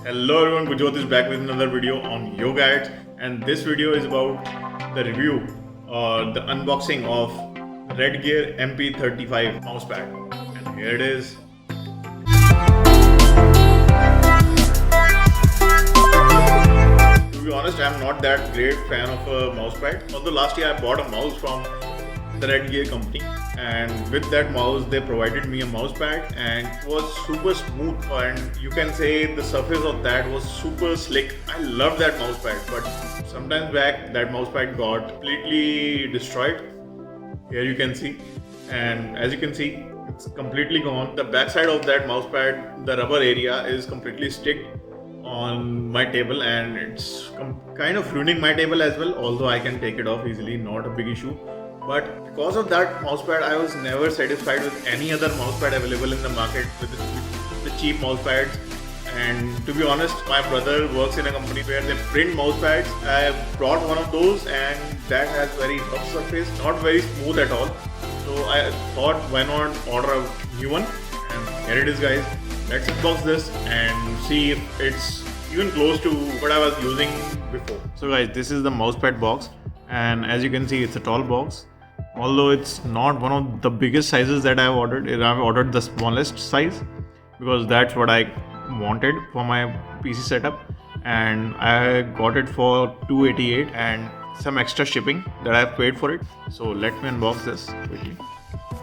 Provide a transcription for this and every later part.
Hello everyone, Gujot is back with another video on YoGadz, and this video is about the review or the unboxing of RedGear MP35 MousePad. And here it is. To be honest, I am not that great fan of a mousepad. Although last year I bought a mouse from the RedGear company, and with that mouse they provided me a mousepad, and it was super smooth, and you can say the surface of that was super slick. I love that mousepad, but sometimes back that mousepad got completely destroyed. Here you can see, and as you can see, it's completely gone. The backside of that mousepad, the rubber area is completely sticked on my table, and it's kind of ruining my table as well, although I can take it off easily, not a big issue. But because of that mousepad, I was never satisfied with any other mousepad available in the market with the cheap mousepads. And to be honest, my brother works in a company where they print mousepads. I brought one of those, and that has very rough surface, not very smooth at all. So I thought, why not order a new one? And here it is, guys. Let's unbox this and see if it's even close to what I was using before. So guys, this is the mousepad box, and as you can see, it's a tall box. Although it's not one of the biggest sizes that I've ordered the smallest size because that's what I wanted for my PC setup, and I got it for $288 and some extra shipping that I've paid for it. So let me unbox this quickly.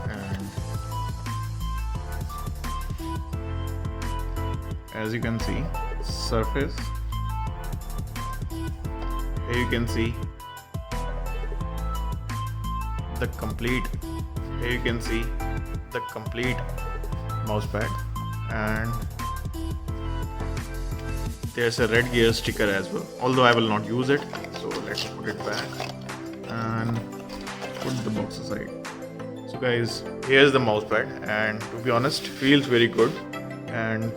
And as you can see, surface, here you can see the complete mousepad, and there's a RedGear sticker as well, although I will not use it. So let's put it back and put the box aside. So guys, here's the mousepad, and to be honest, feels very good. And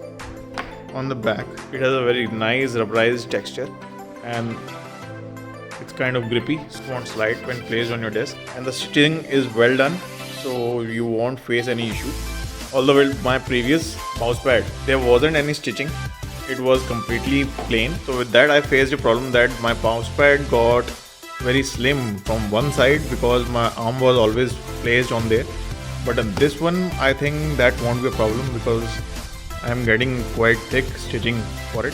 on the back it has a very nice rubberized texture, and it's kind of grippy, it won't slide when placed on your desk, and the stitching is well done, so you won't face any issue. Although with my previous mousepad there wasn't any stitching, it was completely plain. So with that I faced a problem that my mousepad got very slim from one side because my arm was always placed on there. But on this one I think that won't be a problem because I'm getting quite thick stitching for it.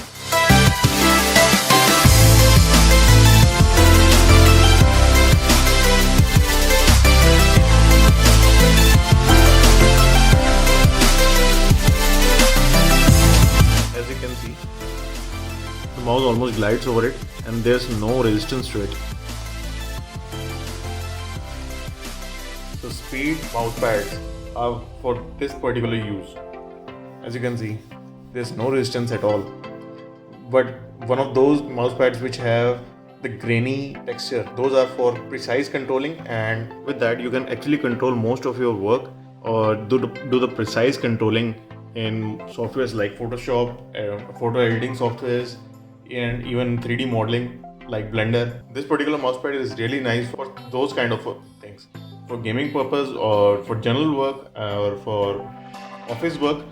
The mouse almost glides over it, and there's no resistance to it. So speed mousepads are for this particular use. As you can see, there's no resistance at all. But one of those mousepads which have the grainy texture, those are for precise controlling, and with that you can actually control most of your work or do the precise controlling in softwares like Photoshop, photo editing softwares, and even 3D modeling like Blender. This particular mousepad is really nice for those kind of things. For gaming purpose or for general work or for office work,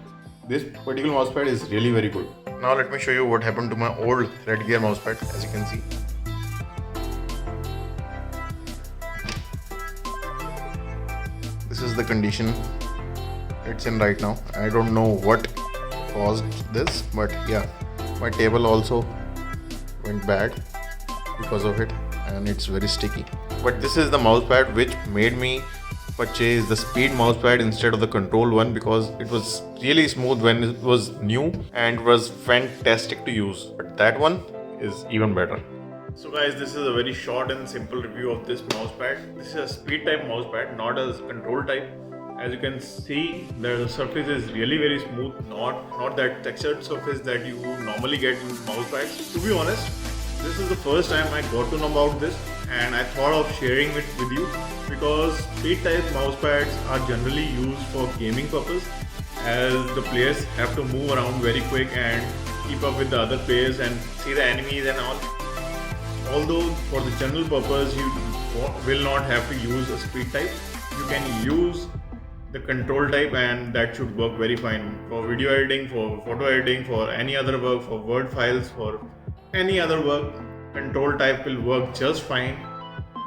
this particular mousepad is really very good. Now let me show you what happened to my old RedGear mousepad. As you can see, this is the condition it's in right now. I don't know what caused this, but yeah, my table also went bad because of it, and it's very sticky. But this is the mousepad which made me purchase the speed mousepad instead of the control one, because it was really smooth when it was new and was fantastic to use, but that one is even better. So guys, this is a very short and simple review of this mousepad. This is a speed type mousepad, not a control type. As you can see, the surface is really very smooth, not that textured surface that you normally get in mousepads. To be honest, this is the first time I got to know about this, and I thought of sharing it with you because speed type mousepads are generally used for gaming purpose, as the players have to move around very quick and keep up with the other players and see the enemies and all. Although for the general purpose you will not have to use a speed type, you can use the control type, and that should work very fine for video editing, for photo editing, for any other work, for word files, for any other work. Control type will work just fine.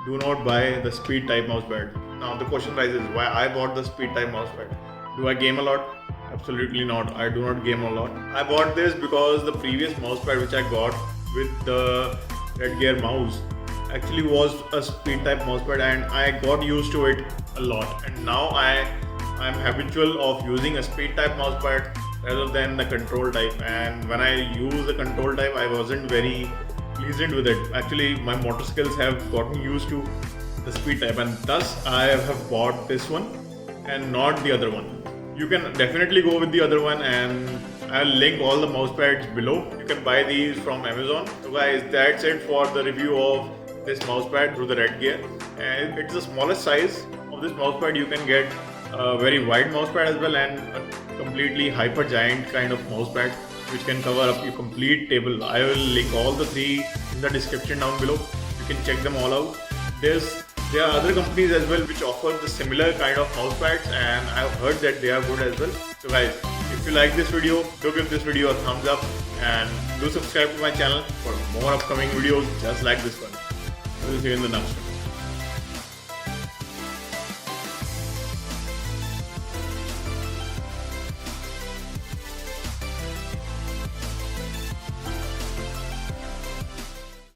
Do not buy the speed type mousepad. Now the question rises, why I bought the speed type mousepad? Do I game a lot? Absolutely not. I do not game a lot. I bought this because the previous mousepad which I got with the RedGear mouse actually was a speed type mousepad, and I got used to it a lot, and now I'm habitual of using a speed type mousepad rather than the control type. And when I use the control type, I wasn't very pleasant with it. Actually, my motor skills have gotten used to the speed type, and thus I have bought this one and not the other one. You can definitely go with the other one, and I'll link all the mousepads below. You can buy these from Amazon. So guys, that's it for the review of this mousepad through the RedGear. And it's the smallest size of this mousepad. You can get a very wide mousepad as well, and a completely hyper giant kind of mousepad which can cover up your complete table. I will link all the three in the description down below. You can check them all out. There are other companies as well which offer the similar kind of mousepads, and I've heard that they are good as well. So guys, if you like this video, do give this video a thumbs up, and do subscribe to my channel for more upcoming videos just like this one. We'll see you in the next one.